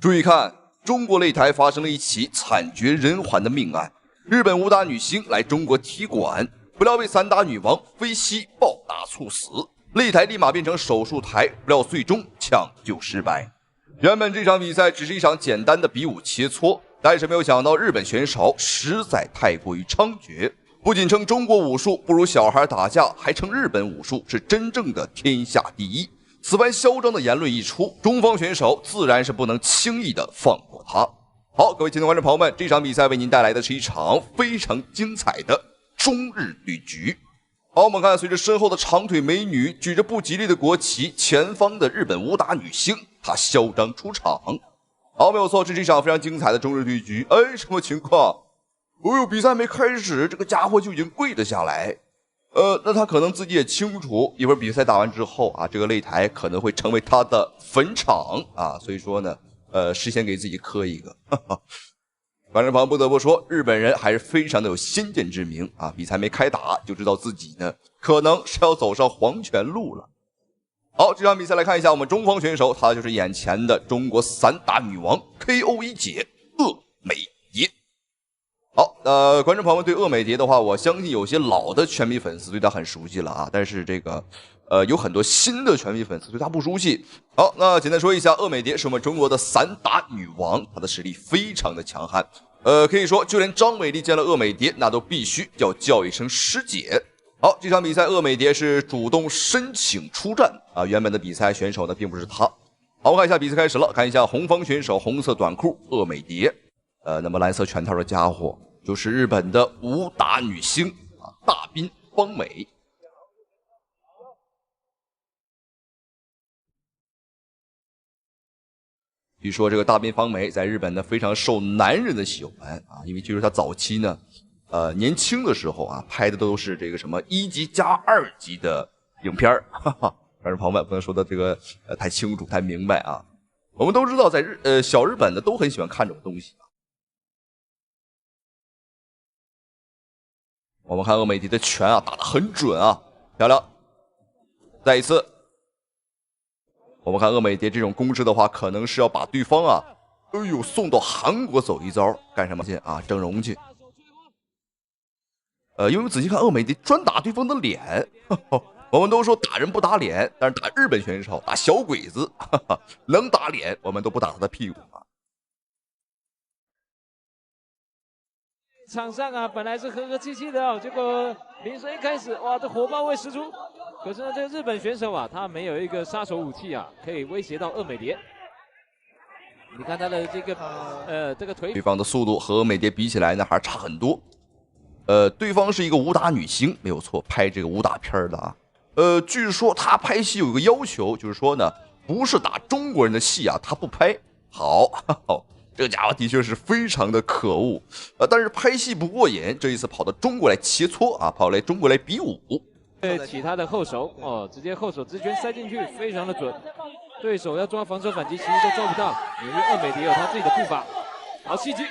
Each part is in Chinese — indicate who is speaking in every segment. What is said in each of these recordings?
Speaker 1: 注意看，中国擂台发生了一起惨绝人寰的命案，日本武打女星来中国踢馆，不料被散打女王飞膝暴打猝死，擂台立马变成手术台，不料最终抢救失败。原本这场比赛只是一场简单的比武切磋，但是没有想到日本选手实在太过于猖獗，不仅称中国武术不如小孩打架，还称日本武术是真正的天下第一。此番嚣张的言论一出，中方选手自然是不能轻易的放过他。好，各位亲爱的观众朋友们，这场比赛为您带来的是一场非常精彩的中日对局。好，我们看，随着身后的长腿美女举着不吉利的国旗，前方的日本武打女星她嚣张出场。好，没有错，这是一场非常精彩的中日对局。哎，什么情况？哦呦，比赛没开始，这个家伙就已经跪了下来。那他可能自己也清楚，一会儿比赛打完之后啊，这个擂台可能会成为他的坟场啊，所以说呢，事先给自己磕一个。观众朋友不得不说，日本人还是非常的有先见之明啊！比赛没开打就知道自己呢可能是要走上黄泉路了。好，这场比赛来看一下，我们中方选手，她就是眼前的中国散打女王 KO 一姐鄂美蝶。好，观众朋友们对鄂美蝶的话，我相信有些老的拳迷粉丝对她很熟悉了啊，但是这个有很多新的拳迷粉丝对她不熟悉。好，那简单说一下，鄂美蝶是我们中国的散打女王，她的实力非常的强悍。可以说就连张伟丽见了鄂美蝶，那都必须要叫一声师姐。好，这场比赛鄂美蝶是主动申请出战啊，原本的比赛选手呢并不是她。好，我们看一下比赛开始了，看一下红方选手红色短裤鄂美蝶，那么蓝色拳套的家伙就是日本的武打女星啊大滨方美。据说这个大滨方美在日本呢非常受男人的喜欢啊，因为据说她早期呢，年轻的时候啊拍的都是这个什么1级加2级的影片儿，哈哈，观众朋友们不能说的这个太清楚太明白啊。我们都知道在小日本的都很喜欢看这种东西啊。我们看鄂美蝶的拳啊打得很准啊，漂亮。再一次，我们看鄂美蝶这种攻势的话，可能是要把对方啊，哎呦送到韩国走一遭，干什么去啊？整容去。因为我们仔细看鄂美蝶专打对方的脸，呵呵，我们都说打人不打脸，但是打日本选手打小鬼子，呵呵，能打脸我们都不打他的屁股啊。
Speaker 2: 场上啊，本来是和和气气的哦，结果铃声一开始，哇，这火爆味十足。可是呢，这个日本选手啊，他没有一个杀手武器啊，可以威胁到鄂美蝶。你看他的这个这个腿，
Speaker 1: 对方的速度和鄂美蝶比起来呢，还是差很多。对方是一个武打女星，没有错，拍这个武打片的啊。据说她拍戏有一个要求，就是说呢，不是打中国人的戏啊，她不拍。好，这个家伙的确是非常的可恶，但是拍戏不过瘾，这一次跑到中国来切磋啊，跑来中国来比武。
Speaker 2: 起他的后手哦，直接后手直拳塞进去，非常的准。对手要抓防守反击，其实都抓不到，因为鄂美蝶有他自己的步伐。好，袭击，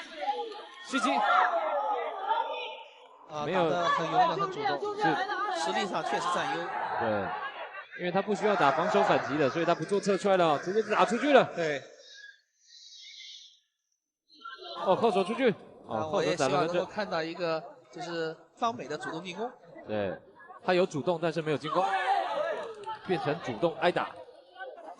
Speaker 2: 袭击。
Speaker 3: 没有，打得很勇猛，很主动，
Speaker 2: 是
Speaker 3: 实力上确实占优。
Speaker 2: 对，因为他不需要打防守反击的，所以他不做侧踹了，直接打出去了。
Speaker 3: 对。
Speaker 2: 哦，后手出去。哦，
Speaker 3: 我也希望能够看到一个就是方美的主动进攻。
Speaker 2: 对，他有主动，但是没有进攻，变成主动挨打。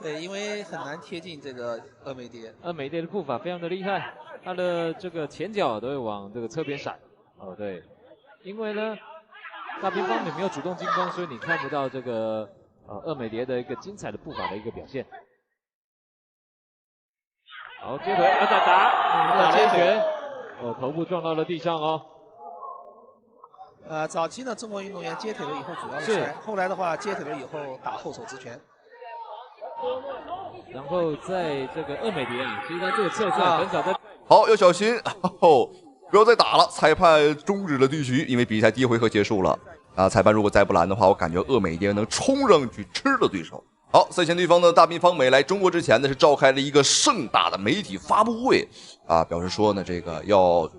Speaker 3: 对，因为很难贴近这个鄂美蝶。
Speaker 2: 鄂美蝶的步伐非常的厉害，他的这个前脚都会往这个侧边闪。哦，对，因为呢，大滨方美没有主动进攻，所以你看不到这个鄂美蝶的一个精彩的步伐的一个表现。好，接腿，打连拳，哦，头部撞到了地上哦。
Speaker 3: 早期呢，中国运动员接腿了以后主要是摔，后来的话接腿了以后打后手直拳。
Speaker 2: 然后在这个鄂美蝶啊，其实他这个侧踹很少在。
Speaker 1: 好，要小心哦，不要再打了。裁判终止了对局，因为比赛第一回合结束了啊。裁判如果再不拦的话，我感觉鄂美蝶能冲上去吃了对手。好，赛前对方的大滨方美来中国之前呢，是召开了一个盛大的媒体发布会啊，表示说呢，这个要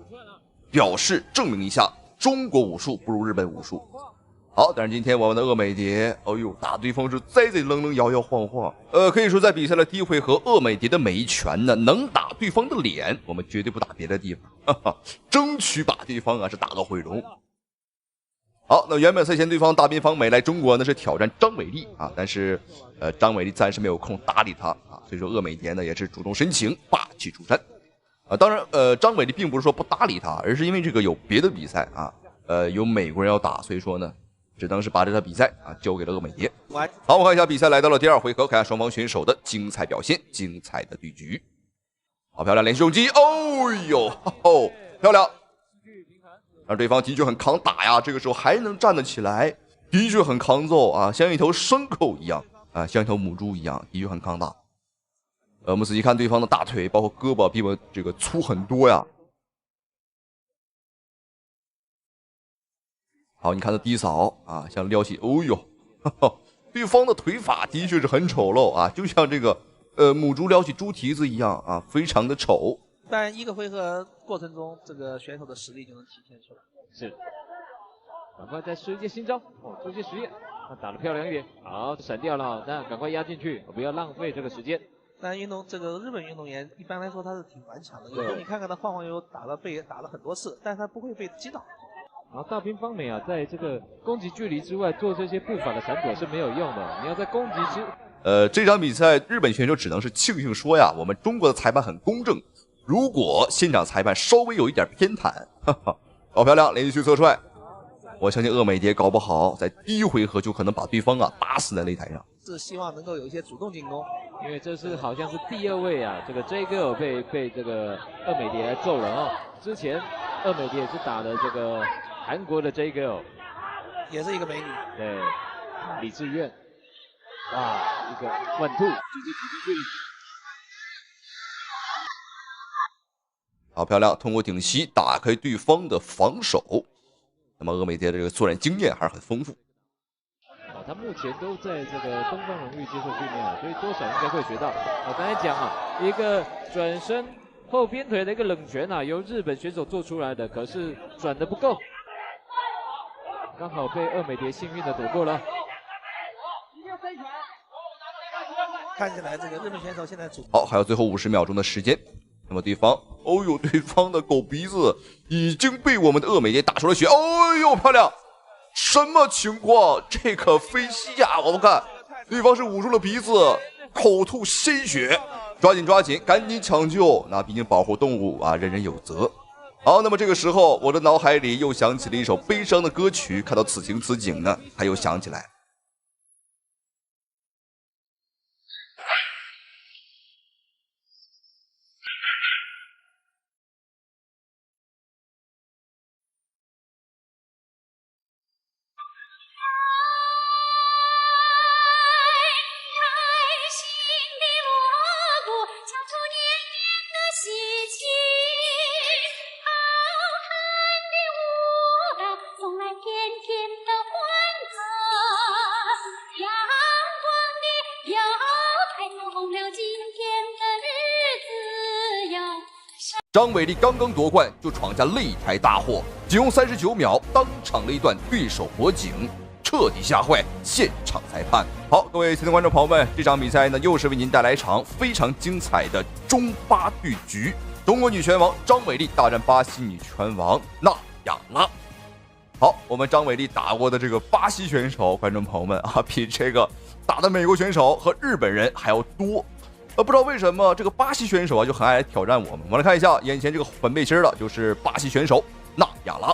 Speaker 1: 表示证明一下中国武术不如日本武术。好，但是今天我们的鄂美蝶，哦呦，打对方是贼贼愣愣、摇摇晃晃。可以说在比赛的第一回合，鄂美蝶的每一拳呢，能打对方的脸，我们绝对不打别的地方，哈哈，争取把对方啊是打到毁容。好，那原本赛前对方大滨方美来中国呢是挑战张伟丽啊，但是张伟丽暂时没有空搭理他啊，所以说鄂美蝶呢也是主动申请霸气出山啊。当然张伟丽并不是说不搭理他，而是因为这个有别的比赛啊，有美国人要打，所以说呢。只能是把这场比赛啊交给了鄂美蝶。好，我们看一下比赛来到了第二回合，看下双方选手的精彩表现，精彩的对局。好漂亮，连续重击，哦呦，哦，漂亮！让对方的确很抗打呀，这个时候还能站得起来，的确很抗揍啊，像一头牲口一样啊，像一头母猪一样，的确很抗打。我们仔细看对方的大腿，包括胳膊，比我这个粗很多呀。好，你看他低扫啊，像撩起，哦呦，呵呵，对方的腿法的确是很丑陋啊，就像这个母猪撩起猪蹄子一样啊，非常的丑。
Speaker 3: 但一个回合过程中，这个选手的实力就能体现出来。
Speaker 2: 是，赶快再试一些新招哦，做些实验，打得漂亮一点。好，闪掉了，那赶快压进去，不要浪费这个时间。
Speaker 3: 但这个日本运动员一般来说他是挺顽强的，有时候你看看他晃晃悠悠打了很多次，但是他不会被击倒。
Speaker 2: 然后大滨方美啊，在这个攻击距离之外做这些步伐的闪躲是没有用的，你要在攻击之。
Speaker 1: 这场比赛日本选手只能是庆幸说呀，我们中国的裁判很公正。如果现场裁判稍微有一点偏袒，哈哈，好漂亮，连续侧踹。我相信鄂美蝶搞不好在第一回合就可能把对方啊打死在擂台上。
Speaker 3: 是希望能够有一些主动进攻，
Speaker 2: 因为这是好像是第二位啊，这个 J Girl 被这个鄂美蝶来揍了哦。之前鄂美蝶也是打的这个韩国的 J Girl，
Speaker 3: 也是一个美女。
Speaker 2: 对，李智苑，哇，一个稳兔，直接挤进去。
Speaker 1: 好漂亮，通过顶膝打开对方的防守。那么鄂美蝶的这个作战经验还是很丰富。
Speaker 2: 他目前都在这个东方荣誉接受训练啊，所以多少应该会学到。我刚才讲啊，一个转身后边腿的一个冷拳啊，由日本选手做出来的，可是转的不够，刚好被鄂美蝶幸运的躲过了。
Speaker 3: 看起来这个日本选手现在
Speaker 1: 好，还有最后50秒钟的时间。那么对方，哦呦，对方的狗鼻子已经被我们的鄂美蝶打出了血，哦呦，漂亮！什么情况？这可飞膝呀！我们看，对方是捂住了鼻子，口吐鲜血，抓紧，赶紧抢救！那毕竟保护动物啊，人人有责。好，那么这个时候，我的脑海里又响起了一首悲伤的歌曲。看到此情此景呢，他又想起来。张伟丽刚刚夺冠就闯下擂台大祸，仅用39秒当场勒断对手脖颈，彻底吓坏现场裁判。好，各位亲爱的观众朋友们，这场比赛呢又是为您带来一场非常精彩的中巴对局，中国女拳王张伟丽大战巴西女拳王纳亚拉。好，我们张伟丽打过的这个巴西选手，观众朋友们啊，比这个打的美国选手和日本人还要多。不知道为什么这个巴西选手啊就很爱来挑战我们。我们来看一下眼前这个粉背心的，就是巴西选手纳亚拉。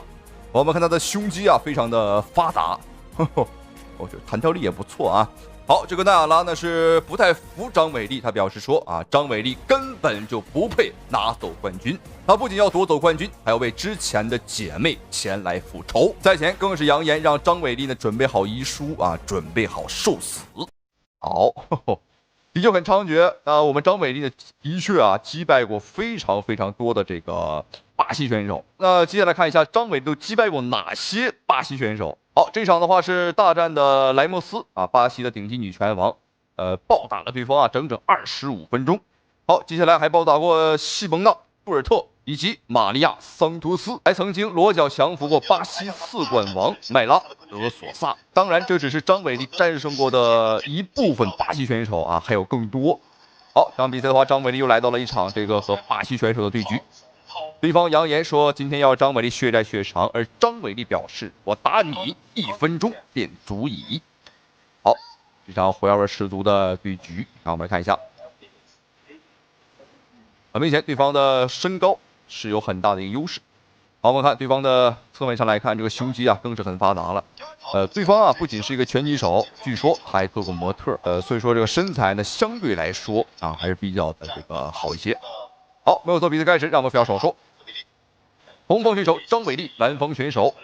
Speaker 1: 我们看他的胸肌啊，非常的发达，我觉得弹跳力也不错啊。好，这个纳亚拉呢是不太服张伟丽，他表示说啊，张伟丽根本就不配拿走冠军。他不仅要夺走冠军，还要为之前的姐妹前来复仇。赛前更是扬言让张伟丽呢准备好遗书啊，准备好受死。好。的确很猖獗啊！我们张伟丽的确啊击败过非常多的这个巴西选手。那接下来看一下张伟丽都击败过哪些巴西选手。好，这场的话是大战的莱莫斯啊，巴西的顶级女拳王，暴打了对方啊整整25分钟。好，接下来还暴打过西蒙娜、布尔特、以及玛利亚桑托斯，还曾经裸脚降服过巴西4冠王麦拉德索萨。当然，这只是张伟丽战胜过的一部分巴西选手啊，还有更多。好，这场比赛的话，张伟丽又来到了一场这个和巴西选手的对局。对方扬言说今天要让张伟丽血债血偿，而张伟丽表示我打你1分钟便足矣。好，这场火药味十足的对局，让我们来看一下。很明显，对方的身高是有很大的一个优势。好，我们看对方的侧面上来看，这个胸肌啊更是很发达了。对方啊不仅是一个拳击手，据说他还做过模特。所以说这个身材呢相对来说啊还是比较的这个好一些。好，没有错，比赛开始，让我们不要少说。红方选手张伟丽，蓝方选手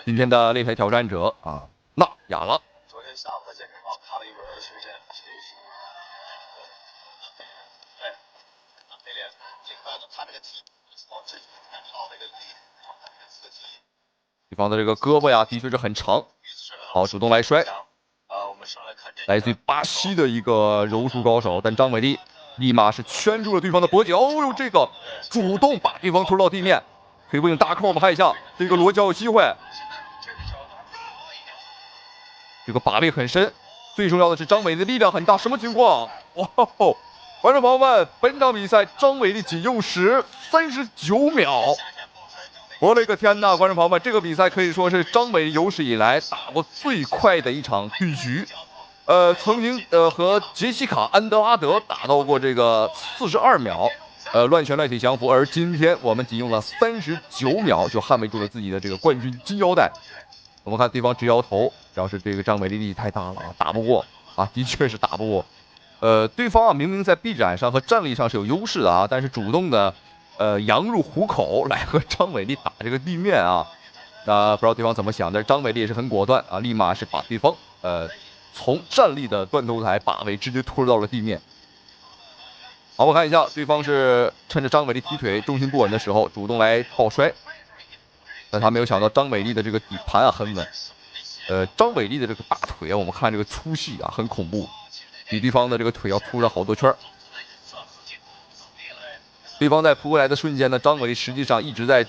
Speaker 1: 今天的擂台挑战者啊纳亚拉。昨天下午在健身房看了一本学生那练这个他这个题对方的这个胳膊呀的确是很长。好，主动来摔。来自于巴西的一个柔术高手，但张伟丽立马是圈住了对方的脖颈。哦呦，这个主动把对方拖到地面。腿部用大扣，我们看一下这个裸脚有机会。这个把位很深，最重要的是张伟丽的力量很大。什么情况？哇哦！观众朋友们，本场比赛张伟丽仅用时39秒。我的个天呐！观众朋友们，这个比赛可以说是张伟丽有史以来打过最快的一场对局。曾经和杰西卡·安德拉德打到过这个42秒。乱拳乱腿降服，而今天我们仅用了39秒就捍卫住了自己的这个冠军金腰带。我们看对方直摇头，表示这个张伟丽力气太大了，打不过啊，的确是打不过。对方啊明明在臂展上和战力上是有优势的啊，但是主动的羊入虎口来和张伟丽打这个地面啊，那不知道对方怎么想的，张伟丽也是很果断啊，立马是把对方从站立的断头台把位直接拖到了地面。好，我看一下，对方是趁着张伟丽踢腿重心不稳的时候，主动来抱摔，但他没有想到张伟丽的这个底盘啊很稳。张伟丽的这个大腿啊，我们看这个粗细啊很恐怖，比对方的这个腿要粗上好多圈。对方在扑过来的瞬间呢，张伟丽实际上一直在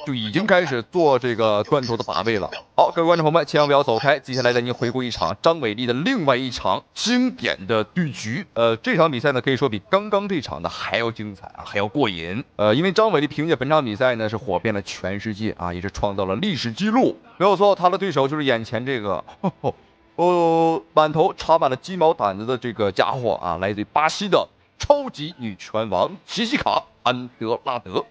Speaker 1: 就已经开始做这个断头的把位了。好，各位观众朋友们，千万不要走开，接下来带您回顾一场张伟丽的另外一场经典的对局。这场比赛呢，可以说比刚刚这场的还要精彩啊，还要过瘾。因为张伟丽凭借本场比赛呢是火遍了全世界啊，也是创造了历史记录。没有错，他的对手就是眼前这个满头插满了鸡毛掸子的这个家伙啊，来自于巴西的超级女拳王杰西卡·安德拉德。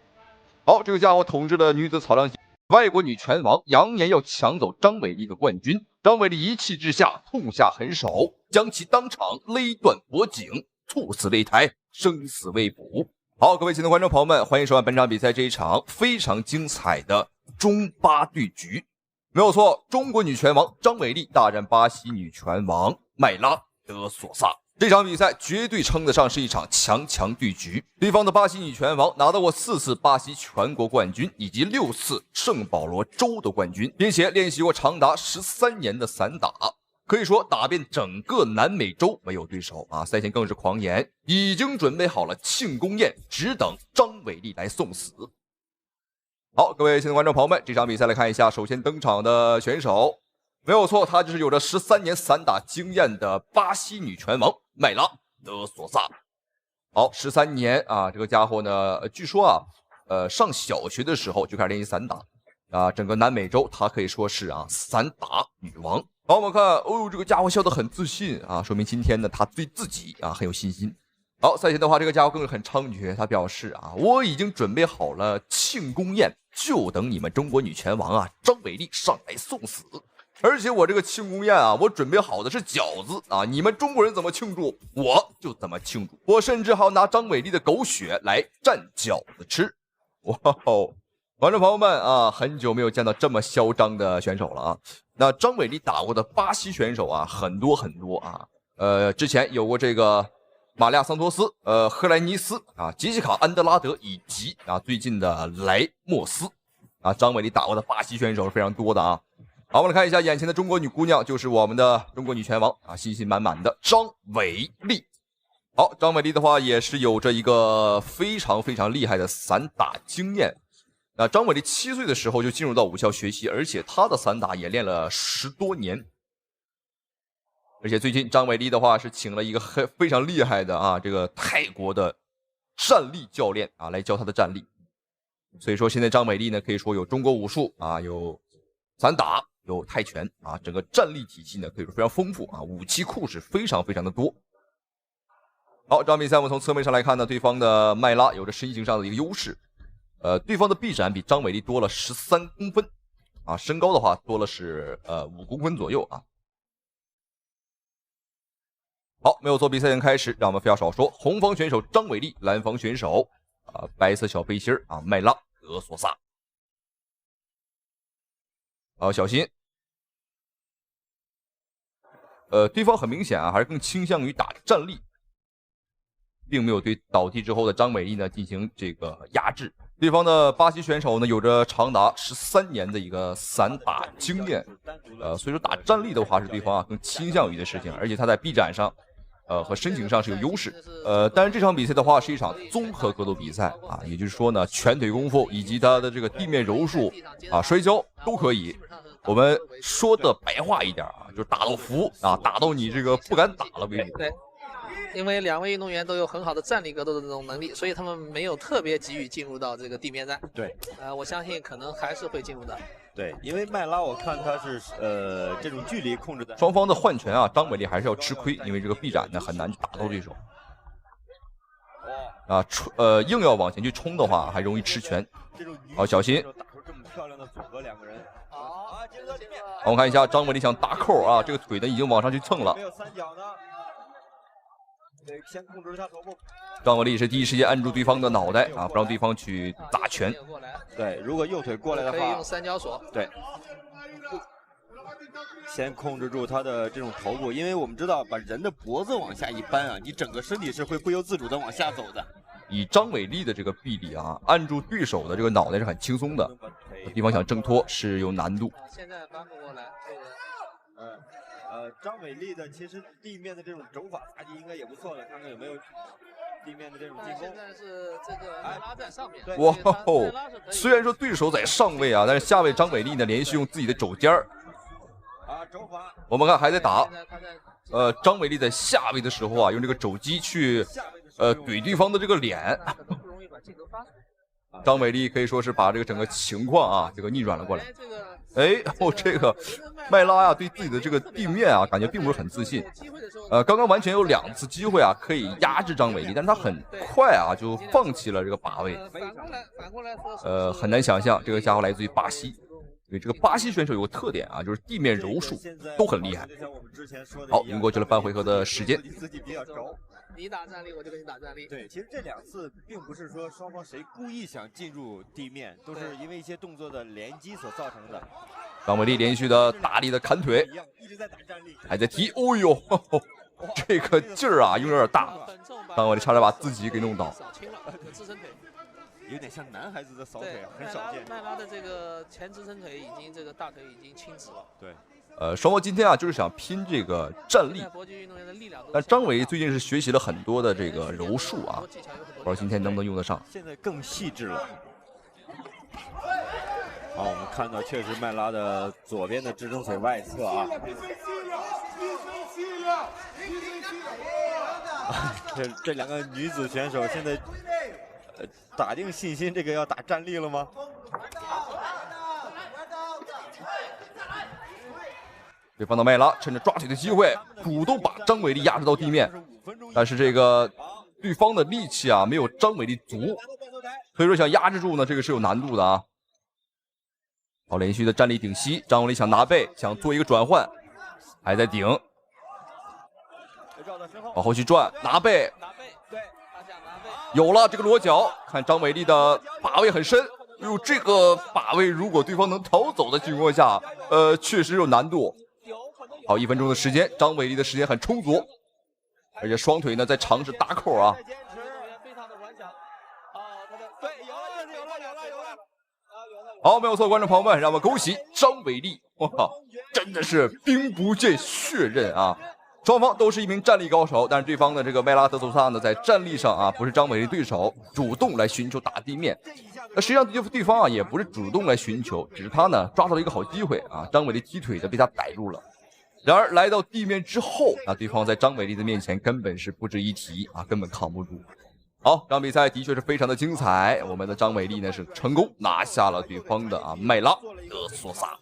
Speaker 1: 好，这个家伙统治了女子草量级，外国女拳王扬言要抢走张伟丽的冠军。张伟丽一气之下痛下狠手，将其当场勒断脖颈，猝死擂台，生死未卜。好，各位亲爱的观众朋友们，欢迎收看本场比赛这一场非常精彩的中巴对局。没有错，中国女拳王张伟丽大战巴西女拳王麦拉德索萨。这场比赛绝对称得上是一场强对局。对方的巴西女拳王拿到过4次巴西全国冠军，以及6次圣保罗州的冠军，并且练习过长达13年的散打，可以说打遍整个南美洲没有对手啊！赛前更是狂言，已经准备好了庆功宴，只等张伟丽来送死。好，各位亲爱的观众朋友们，这场比赛来看一下，首先登场的选手。没有错，她就是有着13年散打经验的巴西女拳王麦拉德索萨。好，13年啊，这个家伙呢，据说啊，上小学的时候就开始练习散打啊，整个南美洲她可以说是啊散打女王。好，我们看，哦，这个家伙笑得很自信啊，说明今天呢他对自己啊很有信心。好，赛前的话，这个家伙更是很猖獗，他表示啊，我已经准备好了庆功宴，就等你们中国女拳王啊张伟丽上来送死。而且我这个庆功宴啊，我准备好的是饺子啊！你们中国人怎么庆祝，我就怎么庆祝。我甚至还要拿张伟丽的狗血来蘸饺子吃。哇哦！观众朋友们啊，很久没有见到这么嚣张的选手了啊！那张伟丽打过的巴西选手啊，很多啊。之前有过这个玛利亚桑托斯、赫莱尼斯啊、杰西卡·安德拉德以及啊最近的莱莫斯啊，张伟丽打过的巴西选手是非常多的啊。好，我们来看一下眼前的中国女姑娘，就是我们的中国女拳王啊，信心满满的张伟丽。好，张伟丽的话也是有着一个非常非常厉害的散打经验。那张伟丽7岁的时候就进入到武校学习，而且他的散打也练了10多年。而且最近张伟丽的话是请了一个非常厉害的啊，这个泰国的站立教练啊来教他的站立。所以说现在张伟丽呢可以说有中国武术啊，有散打，有泰拳啊，整个战力体系呢可以说非常丰富啊，武器库是非常非常的多。好，这场比赛我们从侧面上来看呢，对方的麦拉有着身形上的一个优势，对方的臂展比张伟丽多了13公分啊，身高的话多了是5公分左右啊。好，没有做比赛前开始，让我们废话少说，红方选手张伟丽，蓝方选手白色小背心啊麦拉德索萨。好，小心。对方很明显啊，还是更倾向于打站立。并没有对倒地之后的张伟丽呢进行这个压制。对方的巴西选手呢有着长达13年的一个散打经验，所以说打站立的话是对方更倾向于的事情，而且他在臂展上，和身形上是有优势。但是这场比赛的话是一场综合格斗比赛啊，也就是说呢，拳腿功夫以及他的这个地面柔术啊、摔跤都可以。我们说的白话一点啊，就是打到服啊，打到你这个不敢打了为止。
Speaker 3: 对。因为2位运动员都有很好的站立格斗的这种能力，所以他们没有特别急于进入到这个地面战。
Speaker 4: 对，
Speaker 3: 我相信可能还是会进入的。
Speaker 4: 对，因为麦拉我看他是这种距离控制的。
Speaker 1: 双方的换拳啊，张伟丽还是要吃亏，因为这个臂展呢很难去打到对手。啊，硬要往前去冲的话，还容易吃拳。好，小心。
Speaker 4: 打出这么漂亮的组合，两个人。
Speaker 3: 好，接着地面。
Speaker 1: 好，我们看一下张伟丽想打扣啊，这个腿呢已经往上去蹭了。
Speaker 4: 没有三角呢。对，先控制他头部。
Speaker 1: 张伟丽是第一时间按住对方的脑袋啊，不让对方去打拳。
Speaker 4: 对，如果右腿过来的话，
Speaker 3: 可以用三角锁。
Speaker 4: 对，先控制住他的这种头部，因为我们知道把人的脖子往下一扳啊，你整个身体是会不由自主的往下走的。
Speaker 1: 以张伟丽的这个臂力啊，按住对手的这个脑袋是很轻松的，对方想挣脱是有难度。
Speaker 3: 现在扳不过来，
Speaker 4: 张伟丽的其实地面的这种肘法发击应该也不错的，看看有没有地面的这种进攻。
Speaker 3: 现在是这个麦拉在上面。
Speaker 1: 哇哦！虽然说对手在上位啊，但是下位张伟丽呢连续用自己的肘尖儿。
Speaker 4: 肘法。我
Speaker 1: 们看还在打。张伟丽在下位的时候啊，用这个肘击去怼对方的这个脸。张伟丽可以说是把这个整个情况啊，这个逆转了过来。这个麦拉呀，对自己的这个地面啊，感觉并不是很自信。刚刚完全有2次机会啊，可以压制张伟丽，但是他很快啊就放弃了这个把位。很难想象这个家伙来自于巴西。因为这个巴西选手有个特点啊，就是地面柔术都很厉害。好，已经过去了半回合的时间。
Speaker 3: 你打站立，我就跟你打站立。
Speaker 4: 对，其实这2次并不是说双方谁故意想进入地面，都是因为一些动作的连击所造成的。
Speaker 1: 张伟丽连续的大力的砍腿，
Speaker 4: 一直在打站立，
Speaker 1: 还在踢。哦呦，这个劲儿啊，用有点大。张伟丽差点把自己给弄倒。
Speaker 3: 支撑腿。
Speaker 4: 有点像男孩子的扫腿，很少见。
Speaker 3: 麦拉的这个前支撑腿已经这个大腿已经轻直了。
Speaker 4: 对。
Speaker 1: 双方今天啊就是想拼这个站立，但张伟最近是学习了很多的这个柔术啊，不知道今天能不能用得上。
Speaker 4: 现在更细致了。好，我们看到确实麦拉的左边的支撑腿外侧啊，这2个女子选手现在打定信心，这个要打站立了吗？
Speaker 1: 对方的麦拉趁着抓腿的机会，主动把张伟丽压制到地面，但是这个对方的力气啊没有张伟丽足，所以说想压制住呢，这个是有难度的啊。好，连续的站立顶膝，张伟丽想拿背，想做一个转换，还在顶，往后去转，拿背，有了这个裸脚，看张伟丽的把位很深，这个把位如果对方能逃走的情况下，确实有难度。好，1分钟的时间，张伟丽的时间很充足，而且双腿呢在尝试打扣啊。好，没有错，观众朋友们，让我们恭喜张伟丽，哇，真的是兵不见血刃啊！双方都是一名站立高手，但是对方的这个麦拉德图萨呢，在站立上啊不是张伟丽对手，主动来寻求打地面。那实际上对方啊也不是主动来寻求，只是他呢抓到了一个好机会啊，张伟丽踢腿的被他逮住了。然而来到地面之后，那对方在张伟丽的面前根本是不值一提啊，根本扛不住。好，这场比赛的确是非常的精彩，我们的张伟丽呢是成功拿下了对方的麦拉德索萨，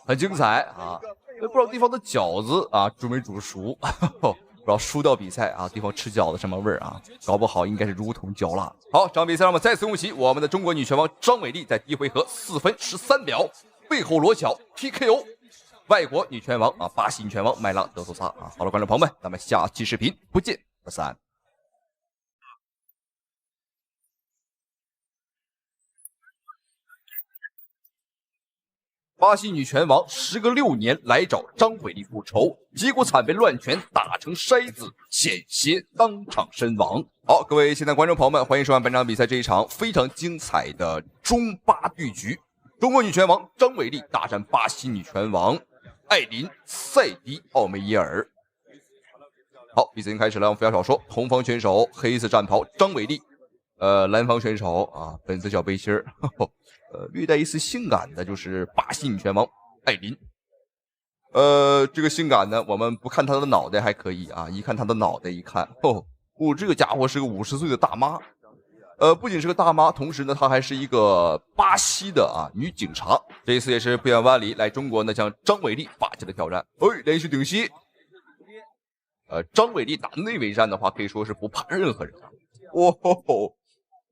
Speaker 1: 很精彩啊。不知道对方的饺子啊煮没煮熟，不知道输掉比赛啊，对方吃饺子什么味儿啊？搞不好应该是如同嚼蜡。好，这场比赛让我们再次恭喜我们的中国女拳王张伟丽在第一回合4分13秒背后裸脚 TKO 外国女拳王啊，巴西女拳王麦拉德索萨啊。好了，观众朋友们，咱们下期视频不见不散。巴西女拳王时隔6年来找张伟丽复仇，结果惨被乱拳打成筛子，险些当场身亡。好，各位现在观众朋友们，欢迎收看本场比赛这一场非常精彩的中巴对局，中国女拳王张伟丽大战巴西女拳王艾琳塞迪奥梅耶尔。好，比赛已经开始了，我们废话少说，红方选手黑色战袍张伟丽，蓝方选手啊粉色小背心儿。略带一丝性感的，就是巴西女拳王艾琳。这个性感呢，我们不看她的脑袋还可以啊，一看她的脑袋，一看，这个家伙是个50岁的大妈。不仅是个大妈，同时呢，她还是一个巴西的女警察。这一次也是不远万里来中国呢，向张伟丽发起了挑战。连续顶膝。张伟丽打内围战的话，可以说是不怕任何人啊。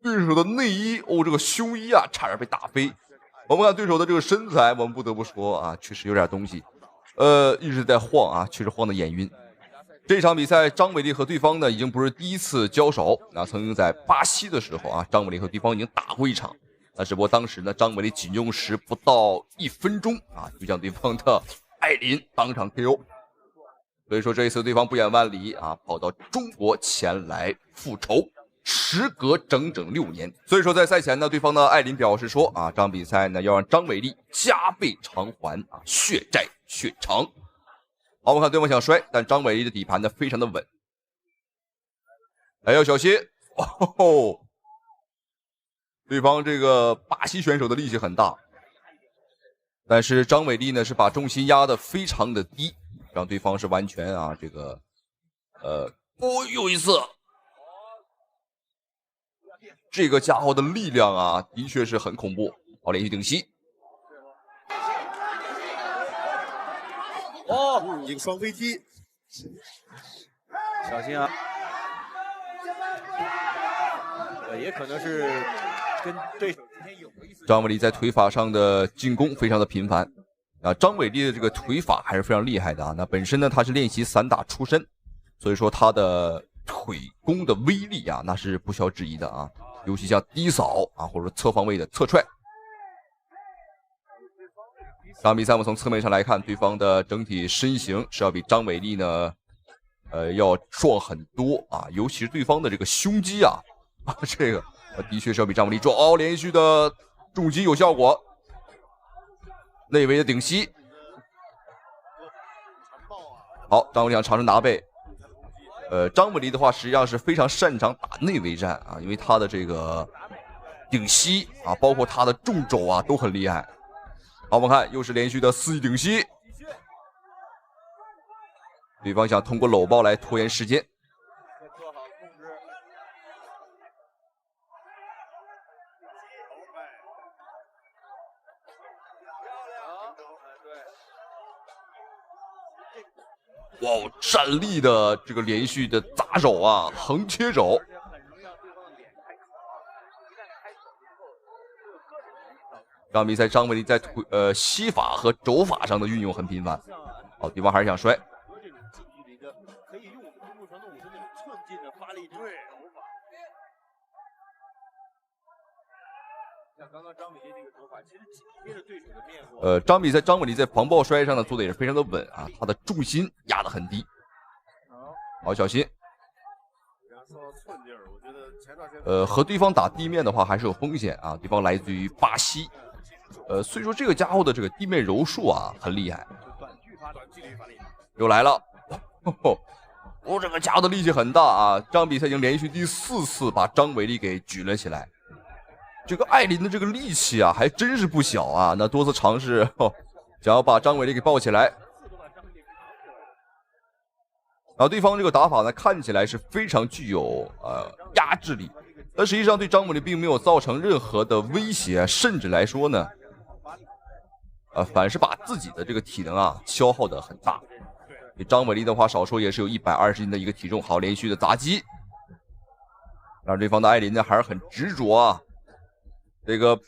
Speaker 1: 对手的内衣这个胸衣啊，差点被打飞。我们看对手的这个身材，我们不得不说啊，确实有点东西。一直在晃啊，确实晃得眼晕。这场比赛，张伟丽和对方呢已经不是第一次交手。那曾经在巴西的时候啊，张伟丽和对方已经打过一场。那只不过当时呢，张伟丽仅用时不到1分钟啊，就将对方的艾琳当场 KO。所以说这一次对方不远万里啊，跑到中国前来复仇。时隔整整6年，所以说在赛前呢，对方的艾琳表示说啊，这场比赛呢要让张伟丽加倍偿还啊，血债血偿。好，我们看对方想摔，但张伟丽的底盘呢非常的稳，要小心对方这个巴西选手的力气很大，但是张伟丽呢是把重心压得非常的低，让对方是完全啊这个又一次。这个家伙的力量啊，的确是很恐怖。好，连续顶膝。
Speaker 4: 一个双飞踢，
Speaker 3: 小心啊！
Speaker 4: 也可能是跟对手之间有过一次。
Speaker 1: 张伟丽在腿法上的进攻非常的频繁啊，张伟丽的这个腿法还是非常厉害的啊。那本身呢，他是练习散打出身，所以说他的腿功的威力啊，那是不需要质疑的啊。尤其像低扫啊，或者说侧方位的侧踹。这场比赛我们从侧面上来看，对方的整体身形是要比张伟丽呢，要壮很多啊，尤其是对方的这个胸肌啊，这个的确是要比张伟丽壮。连续的重击有效果，内围的顶膝。好，张伟丽想尝试拿背。张伟丽的话实际上是非常擅长打内围战啊，因为他的这个顶膝啊，包括他的重肘啊都很厉害。好，我们看又是连续的4记顶膝，对方想通过搂抱来拖延时间。站立的这个连续的砸肘啊，横切肘。这场比赛张伟丽在膝法和肘法上的运用很频繁。好，对方还是想摔。张伟丽在防抱摔上呢做的也是非常的稳啊，他的重心压得很低。好，小心。和对方打地面的话还是有风险啊，对方来自于巴西。所以说这个家伙的这个地面柔术啊很厉害。又来了，这个家伙的力气很大啊！这场比赛已经连续第4次把张伟丽给举了起来。这个艾琳的这个力气啊，还真是不小啊！那多次尝试，想要把张伟丽给抱起来。然后对方这个打法呢，看起来是非常具有压制力，但实际上对张伟丽并没有造成任何的威胁，甚至来说呢，反是把自己的这个体能啊消耗的很大。张伟丽的话，少说也是有120斤的一个体重。好，连续的砸击，让对方的艾琳呢还是很执着啊，这个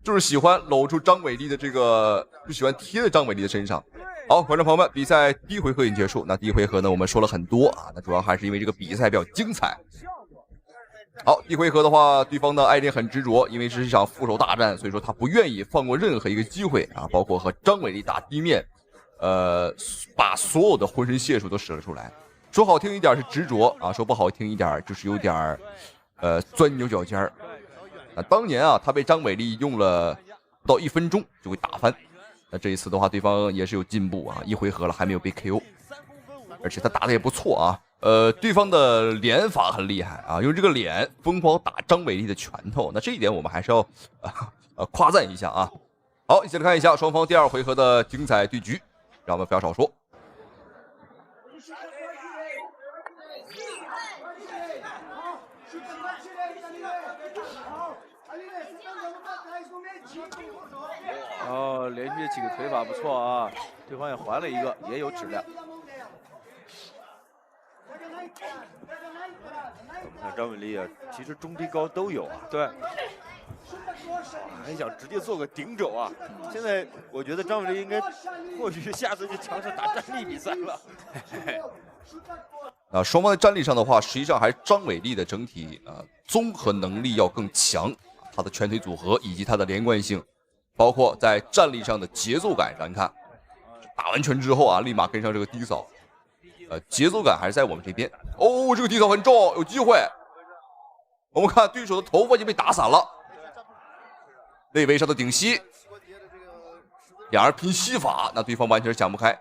Speaker 1: 就是喜欢搂住张伟丽的这个，就喜欢贴在张伟丽的身上。好，观众朋友们，比赛第1回合已经结束。那第1回合呢，我们说了很多啊，那主要还是因为这个比赛比较精彩。好，第1回合的话，对方的艾琳很执着，因为这是一场副手大战，所以说他不愿意放过任何一个机会啊，包括和张伟丽打地面，把所有的浑身解数都使了出来。说好听一点是执着啊，说不好听一点就是有点钻牛角尖儿。当年啊，他被张伟丽用了不到1分钟就会打翻。那这一次的话，对方也是有进步啊，1回合了还没有被 KO， 而且他打的也不错啊。对方的脸法很厉害啊，用这个脸疯狂打张伟丽的拳头，那这一点我们还是要夸赞一下啊。好，一起来看一下双方第2回合的精彩对局，让我们不要少说。
Speaker 5: 连续几个腿法不错啊，对方也还了一个，也有质量。
Speaker 4: 看张伟丽啊，其实中低高都有啊。
Speaker 5: 对，
Speaker 4: 还想直接做个顶肘啊！现在我觉得张伟丽应该，或许下次就尝试打站立比赛了。
Speaker 1: 双方在站立上的话，实际上还是张伟丽的整体综合能力要更强，他的拳腿组合以及他的连贯性。包括在站立上的节奏感上，你看打完拳之后啊，立马跟上这个低扫，节奏感还是在我们这边。哦，这个低扫很重，有机会。我们看对手的头发已经被打散了，内围上的顶膝，两人拼膝法，那对方完全是想不开。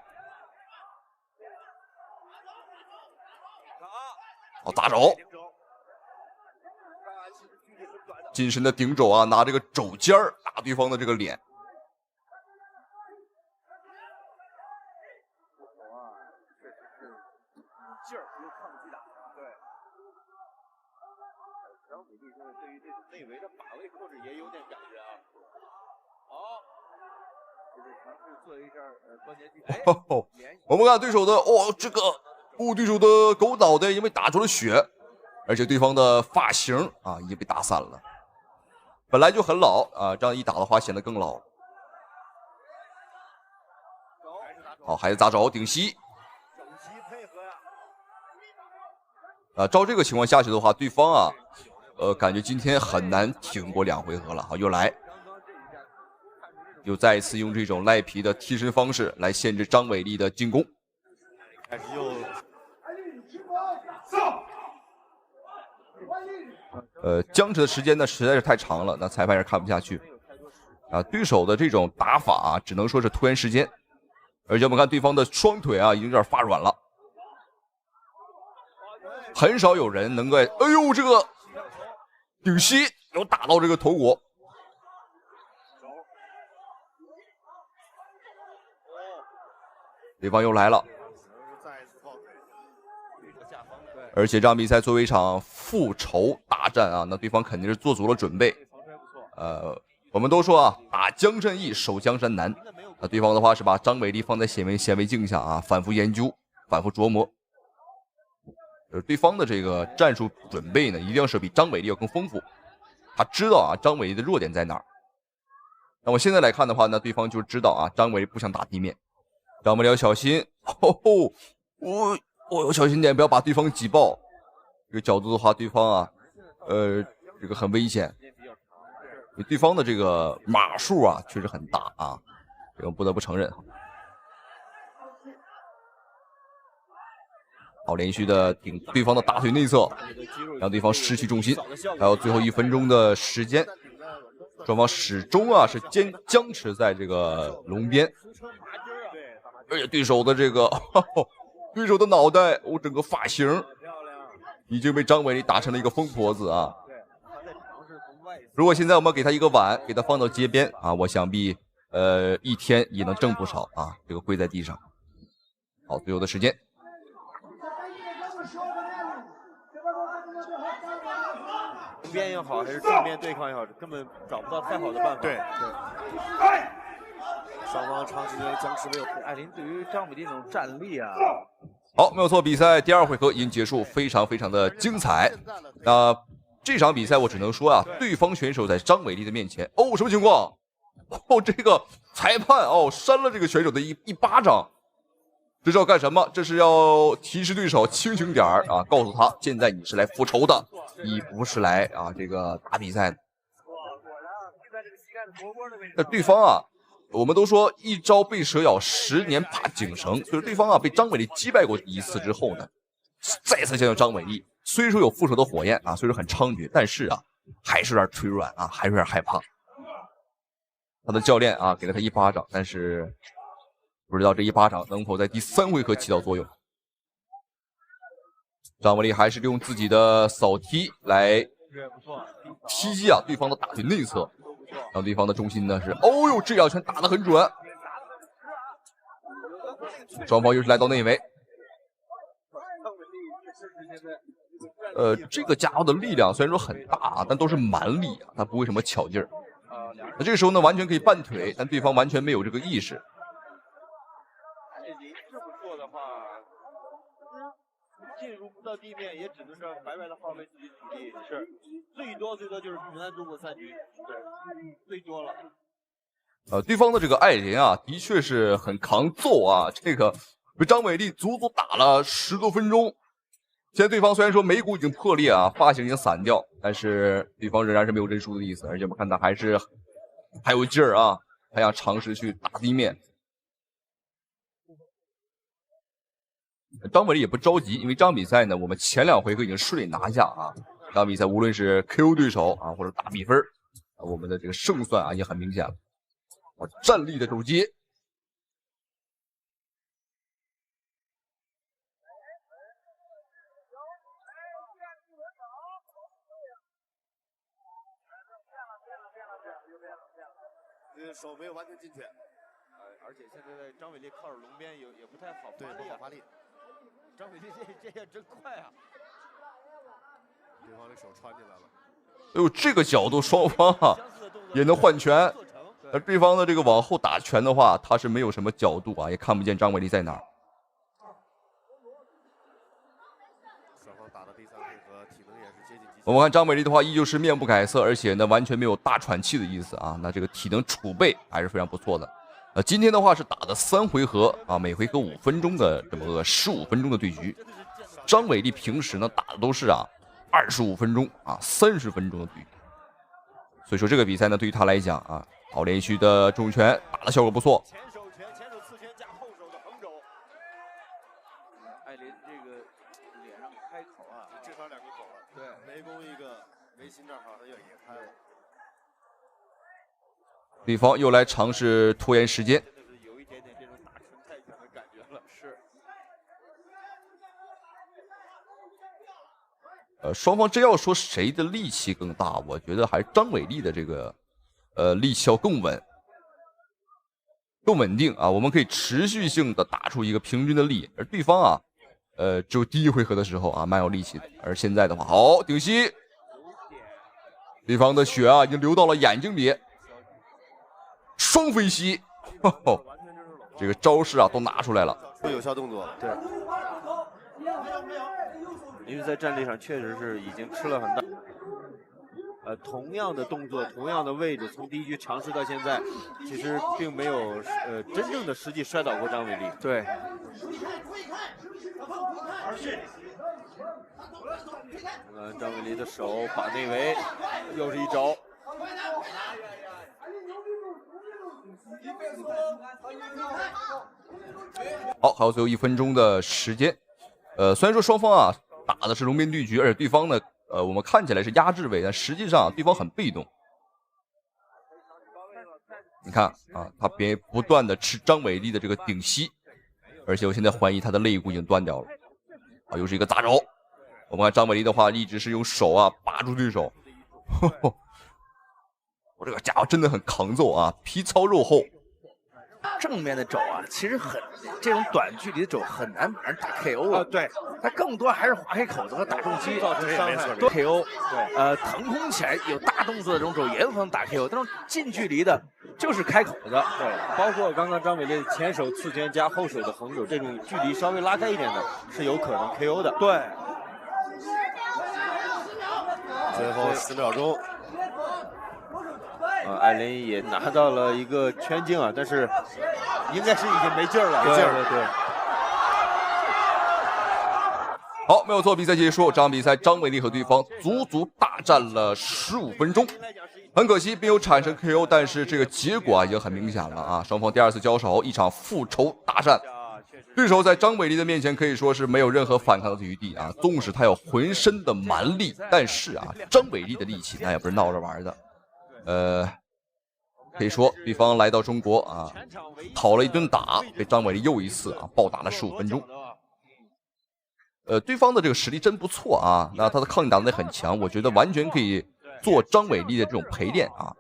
Speaker 1: 好，砸肘，近身的顶肘啊，拿这个肘尖儿打对方的这个脸。
Speaker 4: 劲儿不用抗击打，对。张伟丽现在对于这种内围的把位控制也有点感觉啊。好，这是尝试做一下关节技。
Speaker 1: 我们看对手的对手的狗脑袋因为打出了血，而且对方的发型啊已经被打散了。本来就很老啊，这样一打的话显得更老。好，还是砸肘顶膝。照这个情况下去的话，对方啊，感觉今天很难挺过2回合了。好，又来，又再一次用这种赖皮的替身方式来限制张伟丽的进攻。
Speaker 4: 开始又
Speaker 1: 僵持的时间呢实在是太长了，那裁判也看不下去啊。对手的这种打法啊，只能说是拖延时间，而且我们看对方的双腿啊已经有点发软了。很少有人能够，哎呦，这个顶膝有打到这个头骨。对方又来了，而且这场比赛作为一场复仇大战啊，那对方肯定是做足了准备。我们都说啊，打江山易，守江山难。那对方的话是把张伟丽放在显微镜下啊，反复研究，反复琢磨。对方的这个战术准备呢，一定是比张伟丽要更丰富。他知道啊，张伟丽的弱点在哪儿。那我现在来看的话呢，对方就知道啊，张伟丽不想打地面，张伟丽要小心。我小心点，不要把对方挤爆。这个角度的话，对方啊，这个很危险。对方的这个码数啊，确实很大啊，这个不得不承认。好，连续的顶对方的大腿内侧，让对方失去重心。还有最后1分钟的时间，双方始终啊是僵持在这个笼边。而且对手的这个对手的脑袋，整个发型已经被张伟丽打成了一个疯婆子啊！如果现在我们给他一个碗，给他放到街边啊，我想必一天也能挣不少啊！这个跪在地上。好，最后的时间。
Speaker 5: 正边也好，还是正面对抗也好，根本找不到太好的办法。
Speaker 4: 对。双方长时间僵持没有。
Speaker 5: 艾琳对于张伟丽那种战力啊，
Speaker 1: 好，没有错，比赛第2回合已经结束，非常的精彩。那这场比赛我只能说啊，对方选手在张伟丽的面前，什么情况？这个裁判扇了这个选手的一巴掌，这是要干什么？这是要提示对手清醒点儿啊，告诉他现在你是来复仇的，你不是来这个打比赛的。那对方啊，我们都说一朝被蛇咬，10年怕井绳，所以对方啊被张伟丽击败过一次之后呢，再次见到张伟丽，虽说有复仇的火焰啊，虽说很猖獗，但是啊还是有点腿软啊，还是有点害怕。他的教练啊给了他一巴掌，但是不知道这一巴掌能否在第3回合起到作用。张伟丽还是利用自己的扫踢来踢击对方的大腿内侧，让对方的重心呢是这两拳打得很准。双方又是来到内围。这个家伙的力量虽然说很大但都是蛮力他不会什么巧劲儿。那这个时候呢，完全可以绊腿，但对方完全没有这个意识。
Speaker 5: 你这么做的话，进入不到地面，也只能是白白的耗费自己体力，是最多就是平安度过3局，对，最多了。
Speaker 1: 对方的这个艾琳啊，的确是很抗揍啊，这个被张伟丽足足打了10多分钟。现在对方虽然说眉骨已经破裂啊，发型已经散掉，但是对方仍然是没有认输的意思，而且我们看他还有劲儿啊，还想尝试去打地面。张伟丽也不着急，因为这场比赛呢，我们前2回合已经顺利拿下啊。这场比赛无论是 KO 对手啊，或者打比分我们的这个胜算啊也很明显了。战力的肘击。
Speaker 4: 手没有完全进去，
Speaker 5: 而且现在张伟丽靠着龙边也不太好
Speaker 4: 对，不好发力。
Speaker 5: 张伟丽这也真快啊！
Speaker 4: 对方的手穿进来
Speaker 1: 哎
Speaker 4: 了。
Speaker 1: 这个角度双方也能换拳，而对方的这个往后打拳的话，他是没有什么角度也看不见张伟丽在哪儿。
Speaker 4: 双方打到第3回合，体能也是接近极限。
Speaker 1: 我们看张伟丽的话，依旧是面不改色，而且呢完全没有大喘气的意思啊。那这个体能储备还是非常不错的。今天的话是打的3回合每回合5分钟的这么个15分钟的对局。张伟丽平时呢打的都是25分钟30分钟的对局，所以说这个比赛呢对于他来讲连续的重拳打的效果不错。
Speaker 5: 前手刺拳加后手的横肘。艾琳这个脸上开口
Speaker 4: 至少2个口了。对，围攻一个，眉心这儿好像也开了。
Speaker 1: 对方又来尝试拖延时间，
Speaker 5: 有一点点这种打纯泰拳的感觉了。是。
Speaker 1: 双方真要说谁的力气更大，我觉得还是张伟丽的这个力气要更稳、更稳定我们可以持续性的打出一个平均的力，而对方只有第1回合的时候蛮有力气的，而现在的话，好顶膝，对方的血已经流到了眼睛里。双飞膝，这个招式都拿出来了，
Speaker 4: 有效动作。
Speaker 5: 对，因为在战力上确实是已经吃了很大。同样的动作，同样的位置，从第1局尝试到现在，其实并没有真正的实际摔倒过张伟丽。对。张伟丽的手把内围，又是一招。
Speaker 1: 好，还有最后1分钟的时间。虽然说双方打的是龙边对局，而且对方呢，我们看起来是压制位，但实际上对方很被动。你看他别不断的吃张伟丽的这个顶膝，而且我现在怀疑他的肋骨已经断掉了。啊，又是一个大招。我们看张伟丽的话，一直是用手啊把住对手。我这个家伙真的很抗揍啊，皮糙肉厚。
Speaker 4: 正面的肘啊，其实这种短距离的肘很难把人打 KO 啊。对，它更多还是划黑口子和打重击造成伤害。对 KO， 对，腾空起来有大动作的这种肘也有可能打 KO， 但是近距离的就是开口子。
Speaker 5: 对，包括刚刚张伟丽前手刺拳加后手的横肘，这种距离稍微拉开一点的，是有可能 KO 的。
Speaker 4: 对。
Speaker 5: 最后4秒钟。艾琳也拿到了一个圈镜啊，但是应该是已经没劲儿了。
Speaker 4: 没劲儿了，对。
Speaker 1: 好，没有错，比赛结束。这场比赛，张伟丽和对方足足大战了15分钟。很可惜，没有产生 KO， 但是这个结果啊已经很明显了啊！双方第2次交手，一场复仇大战。对手在张伟丽的面前可以说是没有任何反抗的余地啊！纵使他有浑身的蛮力，但是啊，张伟丽的力气那也不是闹着玩的。可以说对方来到中国啊，讨了一顿打，被张伟丽又一次啊暴打了15分钟。对方的这个实力真不错啊，那他的抗逆打能力很强，我觉得完全可以做张伟丽的这种陪练啊，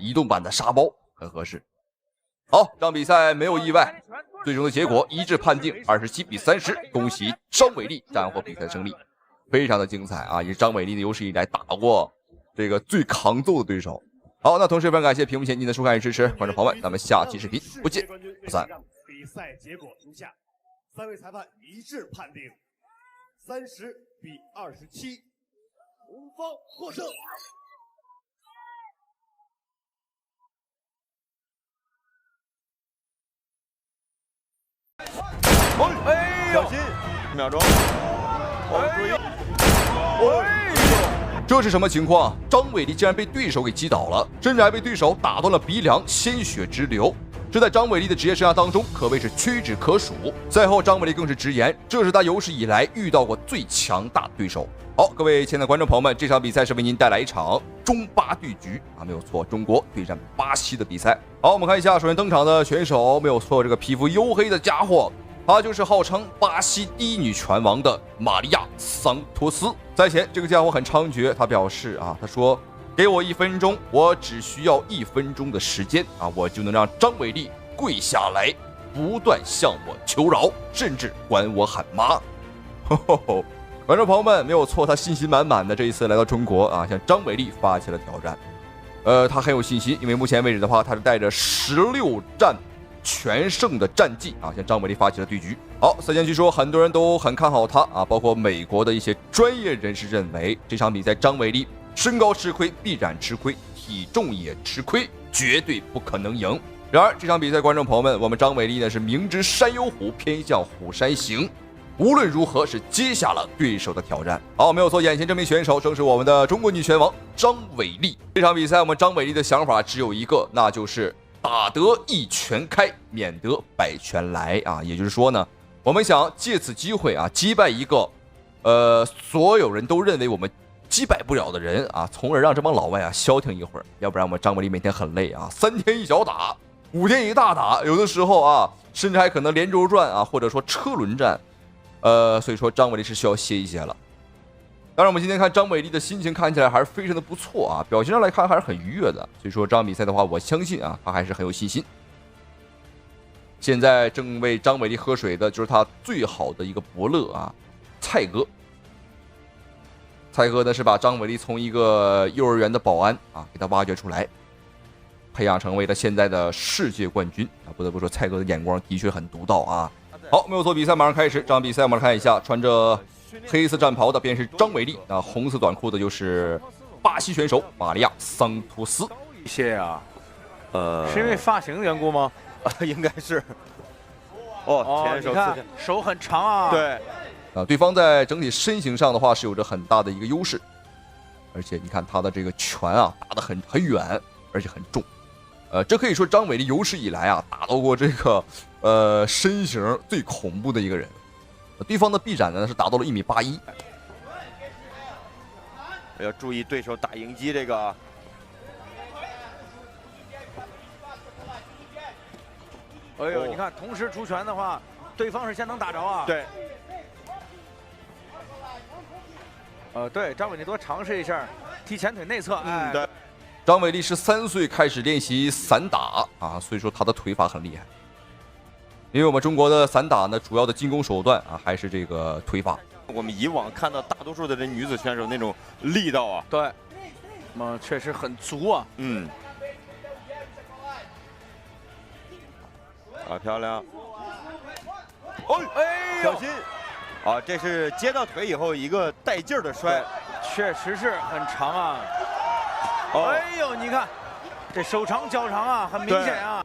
Speaker 1: 移动版的沙包很合适。好，这场比赛没有意外，最终的结果一致判定27比30，恭喜张伟丽斩获比赛胜利，非常的精彩啊，也是张伟丽的有史以来打过这个最抗揍的对手。好，那同时非常感谢屏幕前您的收看与支持，观众朋友们，咱们下期视频不见不散。
Speaker 6: 比赛结果如下，3位裁判一致判定30比27，红方获胜。
Speaker 4: 哎呦，小心，1秒钟。注意。
Speaker 1: 这是什么情况？张伟丽竟然被对手给击倒了，甚至还被对手打断了鼻梁，鲜血直流。这在张伟丽的职业生涯当中可谓是屈指可数。赛后，张伟丽更是直言，这是他有史以来遇到过最强大的对手。好，各位亲爱的观众朋友们，这场比赛是为您带来一场中巴对局啊，没有错，中国对战巴西的比赛。好，我们看一下，首先登场的选手没有错，这个皮肤黝黑的家伙。她就是号称巴西第一女拳王的玛利亚·桑托斯。赛前，这个家伙很猖獗，他表示啊，他说：“给我1分钟，我只需要1分钟的时间啊，我就能让张伟丽跪下来，不断向我求饶，甚至管我喊妈。”观众朋友们，没有错，他信心满满的这一次来到中国啊，向张伟丽发起了挑战。他很有信心，因为目前为止的话，他是带着16战全胜的战绩啊，向张伟丽发起了对局。好，赛前据说很多人都很看好他啊，包括美国的一些专业人士认为这场比赛张伟丽身高吃亏，臂展吃亏，体重也吃亏，绝对不可能赢。然而这场比赛，观众朋友们，我们张伟丽呢是明知山有虎，偏向虎山行，无论如何是接下了对手的挑战。好，没有错，眼前这名选手正是我们的中国女拳王张伟丽。这场比赛我们张伟丽的想法只有一个，那就是打得一拳开，免得百拳来啊！也就是说呢，我们想借此机会啊，击败一个所有人都认为我们击败不了的人啊，从而让这帮老外啊消停一会儿。要不然我们张伟丽每天很累啊，3天一小打，5天一大打，有的时候啊，甚至还可能连轴转啊，或者说车轮战。所以说张伟丽是需要歇一歇了。当然，我们今天看张伟丽的心情看起来还是非常的不错啊，表情上来看还是很愉悦的。所以说这场比赛的话，我相信啊，他还是很有信心。现在正为张伟丽喝水的就是他最好的一个伯乐啊，蔡哥。蔡哥呢是把张伟丽从一个幼儿园的保安啊给他挖掘出来，培养成为了现在的世界冠军啊！不得不说，蔡哥的眼光的确很独到啊。好，没有错，比赛马上开始。这场比赛我们来看一下，穿着黑色战袍的便是张伟丽，那红色短裤的就是巴西选手玛利亚·桑托斯。
Speaker 4: 谢啊，
Speaker 7: 是因为发型的缘故吗？
Speaker 5: 应该是。哦，前手
Speaker 7: 你看手很长啊。
Speaker 5: 对。
Speaker 1: 啊，对方在整体身形上的话是有着很大的一个优势，而且你看他的这个拳啊打得很远，而且很重。这可以说张伟丽有史以来啊打到过这个身形最恐怖的一个人。对方的臂展呢是达到了1.81米。
Speaker 5: 要注意对手打迎击这个。
Speaker 7: 哎呦，你看同时出拳的话，对方是先能打着啊。
Speaker 5: 对。
Speaker 7: 对，张伟丽多尝试一下踢前腿内侧。哎，
Speaker 5: 对。
Speaker 1: 张伟丽13岁开始练习散打啊，所以说他的腿法很厉害。因为我们中国的散打呢，主要的进攻手段啊还是这个腿法。
Speaker 5: 我们以往看到大多数的这女子选手那种力道啊，
Speaker 7: 对，确实很足啊。
Speaker 5: 嗯。啊，漂亮！哎，小心！啊，这是接到腿以后一个带劲儿的摔，
Speaker 7: 确实是很长啊。哎呦，你看，这手长脚长啊，很明显啊。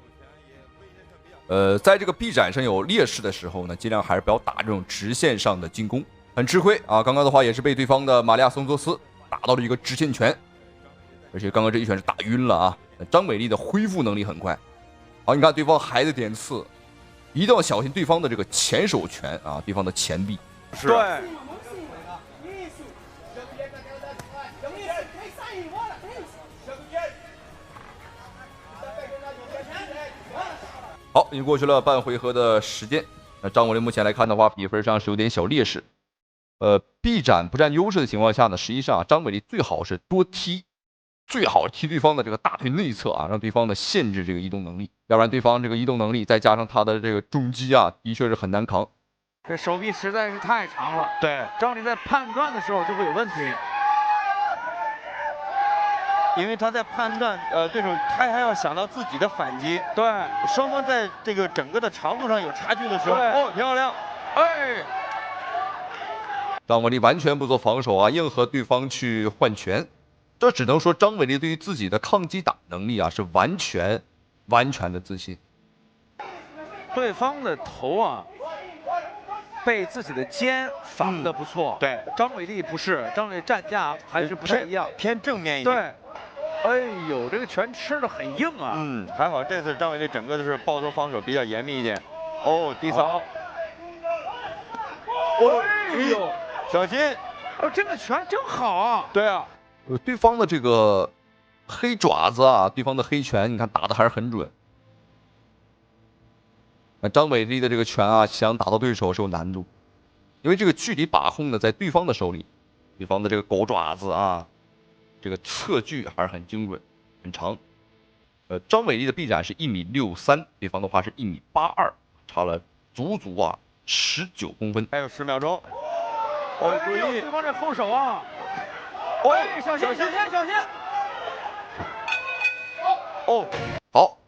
Speaker 1: 在这个臂展上有劣势的时候呢，尽量还是不要打这种直线上的进攻，很吃亏啊。刚刚的话也是被对方的玛利亚·桑托斯打到了一个直线拳，而且刚刚这一拳是打晕了啊。张伟丽的恢复能力很快。好，你看对方还在点刺，一定要小心对方的这个前手拳啊，对方的前臂。
Speaker 5: 是。
Speaker 7: 对。
Speaker 1: 好，已经过去了半回合的时间。那张伟丽目前来看的话，比分上是有点小劣势。臂展不占优势的情况下呢，实际上张伟丽最好是多踢，最好踢对方的这个大腿内侧啊，让对方的限制这个移动能力，要不然对方这个移动能力再加上他的这个重击啊，的确是很难扛。
Speaker 7: 这手臂实在是太长了，对，张伟丽在判断的时候就会有问题。
Speaker 5: 因为他在判断，对手他还要想到自己的反击。
Speaker 7: 对，
Speaker 5: 双方在这个整个的长度上有差距的时候，漂亮，
Speaker 7: 哎，
Speaker 1: 张伟丽完全不做防守啊，硬和对方去换拳，这只能说张伟丽对于自己的抗击打能力啊是完全的自信。
Speaker 7: 对方的头啊，被自己的肩防得不错。
Speaker 5: 对，
Speaker 7: 张伟丽不是，张伟丽站架还是不太一样，
Speaker 5: 偏正面一点。
Speaker 7: 对。哎呦，这个拳吃的很硬啊！
Speaker 5: 还好这次张伟丽整个就是抱头防守比较严密一点。低扫。
Speaker 7: 哎呦，
Speaker 5: 小心！
Speaker 7: 这个拳真好啊！
Speaker 5: 对啊，
Speaker 1: 对方的这个黑爪子啊，对方的黑拳，你看打的还是很准。那张伟丽的这个拳啊，想打到对手是有难度，因为这个距离把控呢在对方的手里，对方的这个狗爪子啊。这个侧距还是很精准，很长。张伟丽的臂展是1.63米，对方的话是1.82米，差了足足啊19公分。
Speaker 5: 还有10秒钟。
Speaker 7: 注意，对方这后手啊！小心！
Speaker 1: 好，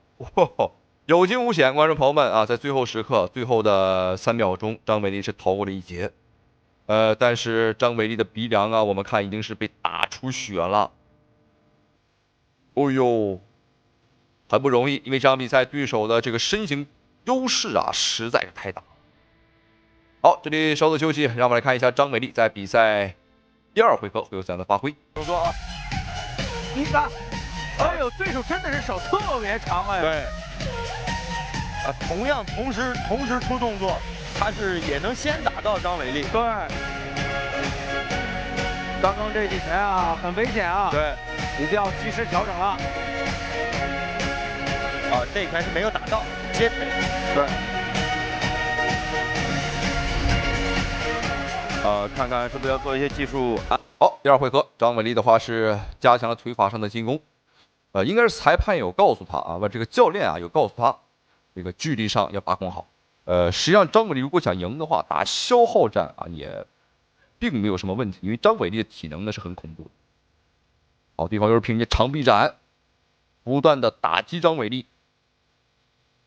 Speaker 1: 有惊无险，观众朋友们啊，在最后时刻，最后的3秒钟，张伟丽是逃过了一劫。但是张伟丽的鼻梁啊，我们看已经是被打出血了。很不容易，因为这场比赛对手的这个身形优势啊，实在是太大。好，这里稍作休息，让我们来看一下张伟丽在比赛第2回合会有怎样的发挥。
Speaker 7: 动作啊！你看，哎呦，对手真的是手特别长哎。
Speaker 5: 对。同样同时出动作。他是也能先打到张伟丽，
Speaker 7: 对。刚刚这几拳啊，很危险啊，
Speaker 5: 对，
Speaker 7: 一定要及时调整了。
Speaker 5: 这一拳是没有打到，接腿，
Speaker 7: 对。
Speaker 5: 看看是不是要做一些技术啊？
Speaker 1: 好，第2回合，张伟丽的话是加强了腿法上的进攻，应该是裁判有告诉他啊，这个教练啊有告诉他，这个距离上要把控好。实际上张伟丽如果想赢的话，打消耗战啊也并没有什么问题，因为张伟丽的体能呢是很恐怖的。好，对方又是凭借长臂展不断的打击张伟丽。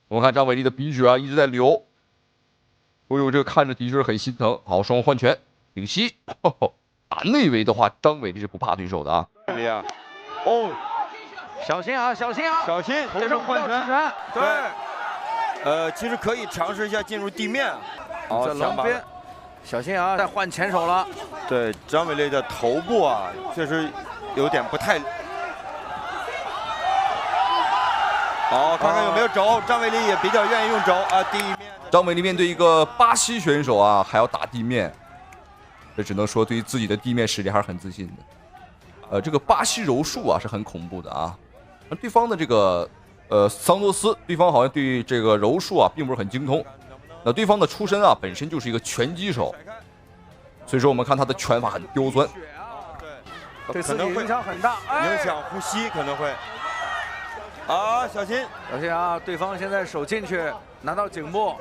Speaker 1: 我们看张伟丽的鼻血啊一直在流，这个看着的确是很心疼。好，双方换拳，顶膝，打内围的话，张伟丽是不怕对手的啊。
Speaker 7: 小心啊，小心啊，
Speaker 5: 小心！
Speaker 7: 这是换拳，对。
Speaker 5: 其实可以尝试一下进入地面。
Speaker 7: 在冷边，小心啊！再换前手了。
Speaker 5: 对，张伟丽的头部啊，确实有点不太。好，看看有没有肘。张伟丽也比较愿意用肘啊，地面。
Speaker 1: 张伟丽面对一个巴西选手啊，还要打地面，这只能说对于自己的地面实力还是很自信的。这个巴西柔术啊是很恐怖的啊，对方的这个。桑托斯，对方好像对这个柔术啊并不是很精通，那对方的出身啊本身就是一个拳击手，所以说我们看他的拳法很刁钻。
Speaker 7: 对自己影响很大，
Speaker 5: 影响呼吸可能会。啊，小心
Speaker 7: 小心啊！对方现在手进去拿到颈部，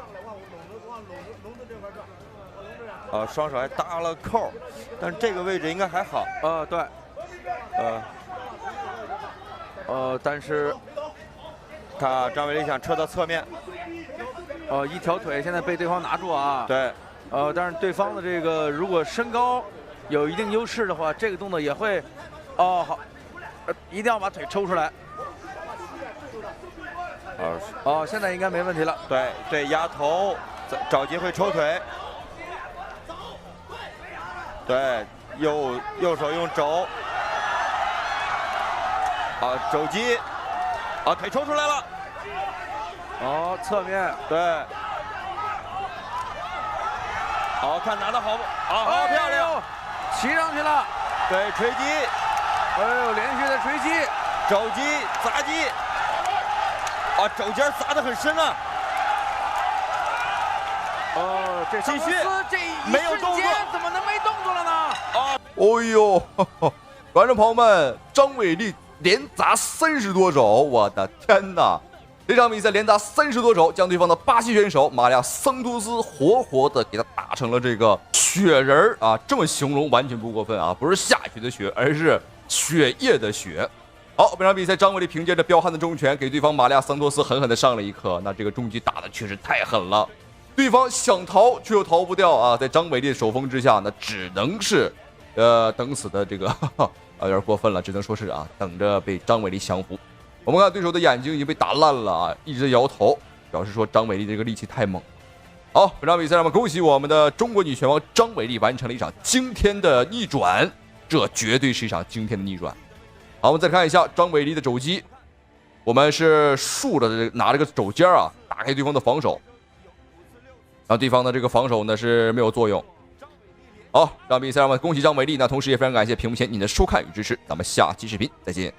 Speaker 5: 双手还搭了扣，但是这个位置应该还好。
Speaker 7: 对，但是
Speaker 5: 他张伟丽想撤到侧面，
Speaker 7: 一条腿现在被对方拿住啊。
Speaker 5: 对，
Speaker 7: 但是对方的这个如果身高有一定优势的话，这个动作也会，好，一定要把腿抽出来。现在应该没问题了。
Speaker 5: 对，压头，找机会抽腿。对，右手用肘，肘击，腿抽出来了。
Speaker 7: 侧面，
Speaker 5: 对，好看，拿得好，好漂亮，
Speaker 7: 骑上去了。
Speaker 5: 对，锤击，
Speaker 7: 连续的锤击，
Speaker 5: 肘击，砸击。肘尖砸得很深啊！
Speaker 7: 这
Speaker 5: 继续，
Speaker 7: 这
Speaker 5: 没有动作，
Speaker 7: 怎么能没动作了呢？
Speaker 1: 哦呦，观众朋友们，张伟丽连砸30多肘，我的天哪！这场比赛连砸30多肘，将对方的巴西选手玛利亚·桑托斯活活的给他打成了这个雪人啊！这么形容完全不过分啊，不是下雪的雪，而是血液的血。好，本场比赛张伟丽凭借着彪悍的重拳给对方玛利亚·桑托斯狠狠的上了一课。那这个重击打的确实太狠了，对方想逃却又逃不掉啊！在张伟丽的手风之下呢，只能是等死的这个有点过分了，只能说是等着被张伟丽降服。我们看对手的眼睛已经被打烂了啊，一直在摇头，表示说张伟丽这个力气太猛。好，本场比赛让我们恭喜我们的中国女拳王张伟丽完成了一场惊天的逆转，这绝对是一场惊天的逆转。好，我们再看一下张伟丽的肘击，我们是竖着拿这个肘尖打开对方的防守，然后对方的这个防守呢是没有作用。好，这场比赛让我们恭喜张伟丽，那同时也非常感谢屏幕前您的收看与支持，咱们下期视频再见。